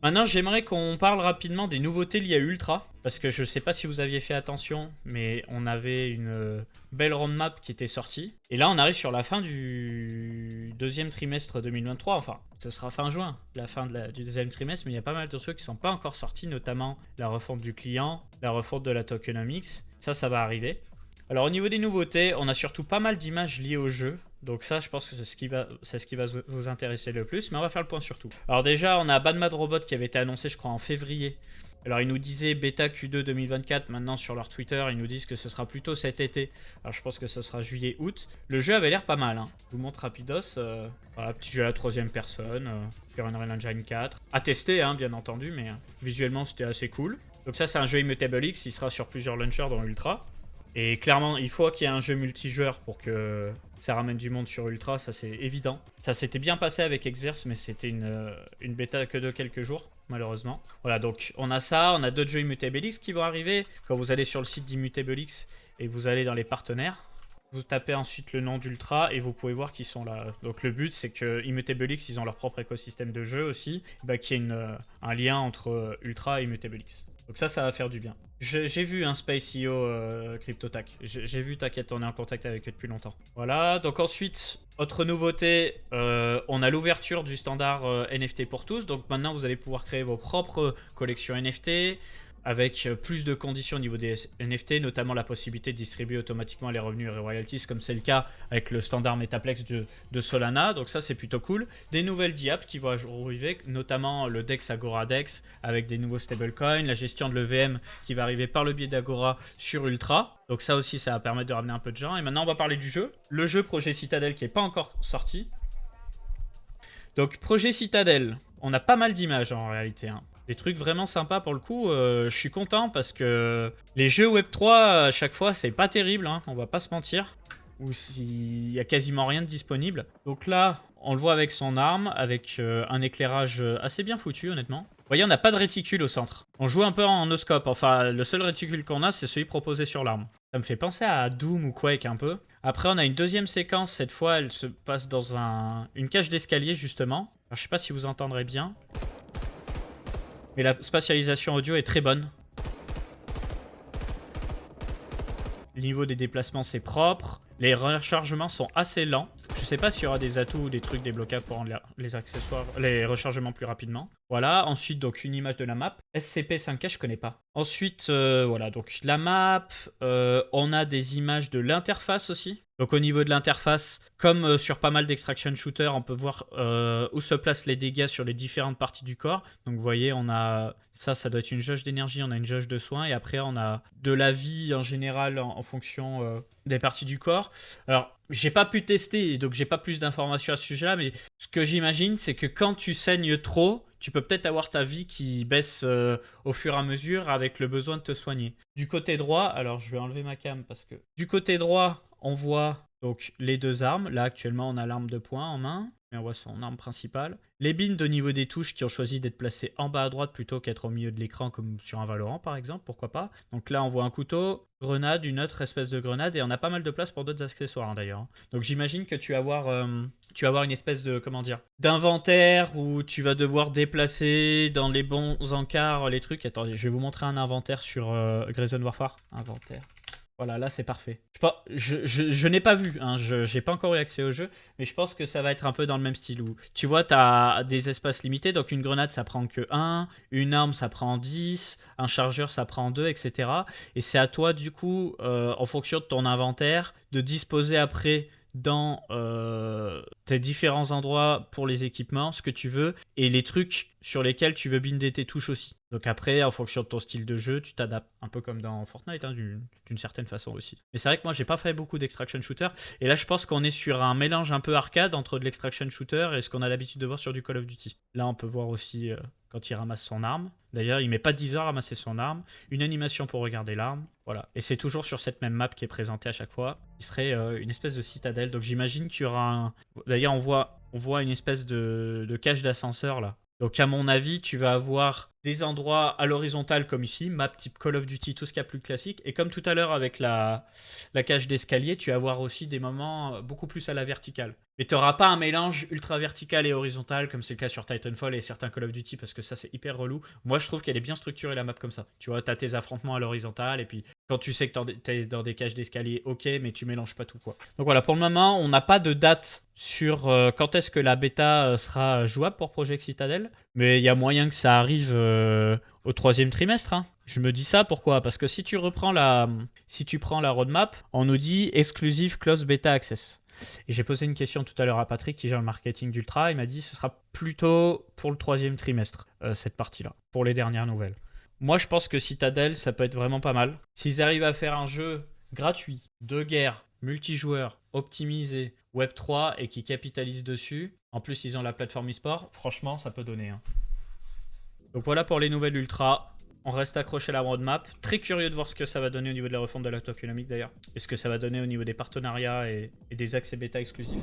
Maintenant, j'aimerais qu'on parle rapidement des nouveautés liées à Ultra. Parce que je sais pas si vous aviez fait attention, mais on avait une belle roadmap qui était sortie. Et là, on arrive sur la fin du deuxième trimestre 2023. Enfin, ce sera fin juin, la fin du deuxième trimestre. Mais il y a pas mal de trucs qui sont pas encore sortis, notamment la refonte du client, la refonte de la tokenomics. Ça va arriver. Alors, au niveau des nouveautés, on a surtout pas mal d'images liées au jeu. Donc ça, je pense que c'est ce qui va vous intéresser le plus. Mais on va faire le point sur tout. Alors déjà, on a Bad Mad Robot qui avait été annoncé, je crois, en février. Alors ils nous disaient bêta Q2 2024, maintenant sur leur Twitter ils nous disent que ce sera plutôt cet été. Alors je pense que ce sera juillet-août. Le jeu avait l'air pas mal, hein. Je vous montre rapidos. Voilà, petit jeu à la troisième personne, sur Unreal Engine 4. À tester hein, bien entendu, mais visuellement c'était assez cool. Donc ça c'est un jeu Immutable X, il sera sur plusieurs launchers dans Ultra. Et clairement, il faut qu'il y ait un jeu multijoueur pour que ça ramène du monde sur Ultra, ça c'est évident. Ça s'était bien passé avec Exverse, mais c'était une bêta que de quelques jours, malheureusement. Voilà, donc on a ça, on a d'autres jeux Immutable X qui vont arriver. Quand vous allez sur le site d'Immutable X et vous allez dans les partenaires, vous tapez ensuite le nom d'Ultra et vous pouvez voir qu'ils sont là. Donc le but c'est que Immutable X, ils ont leur propre écosystème de jeu aussi, bah, qu'il y ait un lien entre Ultra et Immutable X. Donc ça va faire du bien. J'ai vu un Space IO CryptoTac. J'ai vu, t'inquiète, on est en contact avec eux depuis longtemps. Voilà, donc ensuite, autre nouveauté, on a l'ouverture du standard NFT pour tous. Donc maintenant, vous allez pouvoir créer vos propres collections NFT avec plus de conditions au niveau des NFT, notamment la possibilité de distribuer automatiquement les revenus et les royalties, comme c'est le cas avec le standard Metaplex de Solana. Donc ça, c'est plutôt cool. Des nouvelles DApps qui vont arriver, notamment le DEX Agora DEX avec des nouveaux stablecoins, la gestion de l'EVM qui va arriver par le biais d'Agora sur Ultra. Donc ça aussi, ça va permettre de ramener un peu de gens. Et maintenant, on va parler du jeu. Le jeu Projet Citadel qui n'est pas encore sorti. Donc Projet Citadel, on a pas mal d'images en réalité, hein. Des trucs vraiment sympas pour le coup. Je suis content parce que les jeux Web3 à chaque fois c'est pas terrible, hein, on va pas se mentir. Ou s'il y a quasiment rien de disponible. Donc là, on le voit avec son arme, avec un éclairage assez bien foutu honnêtement. Vous voyez, on n'a pas de réticule au centre. On joue un peu en no-scope. Enfin, le seul réticule qu'on a, c'est celui proposé sur l'arme. Ça me fait penser à Doom ou Quake un peu. Après, on a une deuxième séquence. Cette fois, elle se passe dans une cage d'escalier justement. Alors, je sais pas si vous entendrez bien. Mais la spatialisation audio est très bonne. Le niveau des déplacements, c'est propre. Les rechargements sont assez lents. Je sais pas s'il y aura des atouts ou des trucs débloquables pour rendre les accessoires, les rechargements plus rapidement. Voilà, ensuite donc une image de la map. SCP-5K, je connais pas. Ensuite, voilà, donc la map. On a des images de l'interface aussi. Donc au niveau de l'interface, comme sur pas mal d'extraction shooters, on peut voir où se placent les dégâts sur les différentes parties du corps. Donc vous voyez, on a ça doit être une jauge d'énergie, on a une jauge de soins, et après on a de la vie en général en fonction des parties du corps. Alors, j'ai pas pu tester, donc j'ai pas plus d'informations à ce sujet-là, mais ce que j'imagine, c'est que quand tu saignes trop, tu peux peut-être avoir ta vie qui baisse au fur et à mesure avec le besoin de te soigner. Du côté droit, alors je vais enlever ma cam parce que... Du côté droit, on voit donc les deux armes. Là, actuellement, on a l'arme de poing en main, mais on voit son arme principale. Les binds au niveau des touches qui ont choisi d'être placées en bas à droite plutôt qu'être au milieu de l'écran comme sur un Valorant par exemple, pourquoi pas. Donc là, on voit un couteau, grenade, une autre espèce de grenade, et on a pas mal de place pour d'autres accessoires hein, d'ailleurs. Donc j'imagine que tu vas avoir une espèce de, comment dire, d'inventaire où tu vas devoir déplacer dans les bons encarts les trucs. Attendez, je vais vous montrer un inventaire sur Grayson Warfare. Inventaire. Voilà, là c'est parfait. Je n'ai pas vu, hein, je n'ai pas encore eu accès au jeu, mais je pense que ça va être un peu dans le même style où tu vois, tu as des espaces limités, donc une grenade ça prend que 1, une arme ça prend 10, un chargeur ça prend 2, etc. Et c'est à toi du coup, en fonction de ton inventaire, de disposer après dans tes différents endroits pour les équipements, ce que tu veux, et les trucs sur lesquels tu veux binder tes touches aussi. Donc après, en fonction de ton style de jeu, tu t'adaptes un peu comme dans Fortnite, hein, d'une certaine façon aussi. Mais c'est vrai que moi, j'ai pas fait beaucoup d'extraction shooter, et là, je pense qu'on est sur un mélange un peu arcade entre de l'extraction shooter et ce qu'on a l'habitude de voir sur du Call of Duty. Là, on peut voir aussi quand il ramasse son arme. D'ailleurs, il met pas 10 heures à ramasser son arme. Une animation pour regarder l'arme. Voilà. Et c'est toujours sur cette même map qui est présentée à chaque fois. Il serait une espèce de citadelle. Donc j'imagine qu'il y aura un... D'ailleurs, on voit une espèce de cage d'ascenseur là. Donc à mon avis, tu vas avoir des endroits à l'horizontale comme ici, map type Call of Duty, tout ce qu'il y a plus classique. Et comme tout à l'heure avec la cage d'escalier, tu vas avoir aussi des moments beaucoup plus à la verticale. Mais tu n'auras pas un mélange ultra vertical et horizontal comme c'est le cas sur Titanfall et certains Call of Duty parce que ça c'est hyper relou. Moi je trouve qu'elle est bien structurée la map comme ça. Tu vois, tu as tes affrontements à l'horizontale et puis quand tu sais que tu es dans des cages d'escalier, ok, mais tu mélanges pas tout quoi. Donc voilà, pour le moment, on n'a pas de date sur quand est-ce que la bêta sera jouable pour Project Citadel, mais il y a moyen que ça arrive au 3e trimestre. Hein. Je me dis ça pourquoi? Parce que si tu prends la roadmap, on nous dit exclusive close beta access. Et j'ai posé une question tout à l'heure à Patrick qui gère le marketing d'Ultra. Il m'a dit que ce sera plutôt pour le 3e trimestre, cette partie-là, pour les dernières nouvelles. Moi, je pense que Citadel, ça peut être vraiment pas mal. S'ils arrivent à faire un jeu gratuit, de guerre, multijoueur, optimisé, Web3 et qui capitalise dessus, en plus ils ont la plateforme e-sport, franchement, ça peut donner. Hein. Donc voilà pour les nouvelles Ultra. On reste accroché à la roadmap. Très curieux de voir ce que ça va donner au niveau de la refonte de la tokenomique d'ailleurs. Et ce que ça va donner au niveau des partenariats et des accès bêta exclusifs.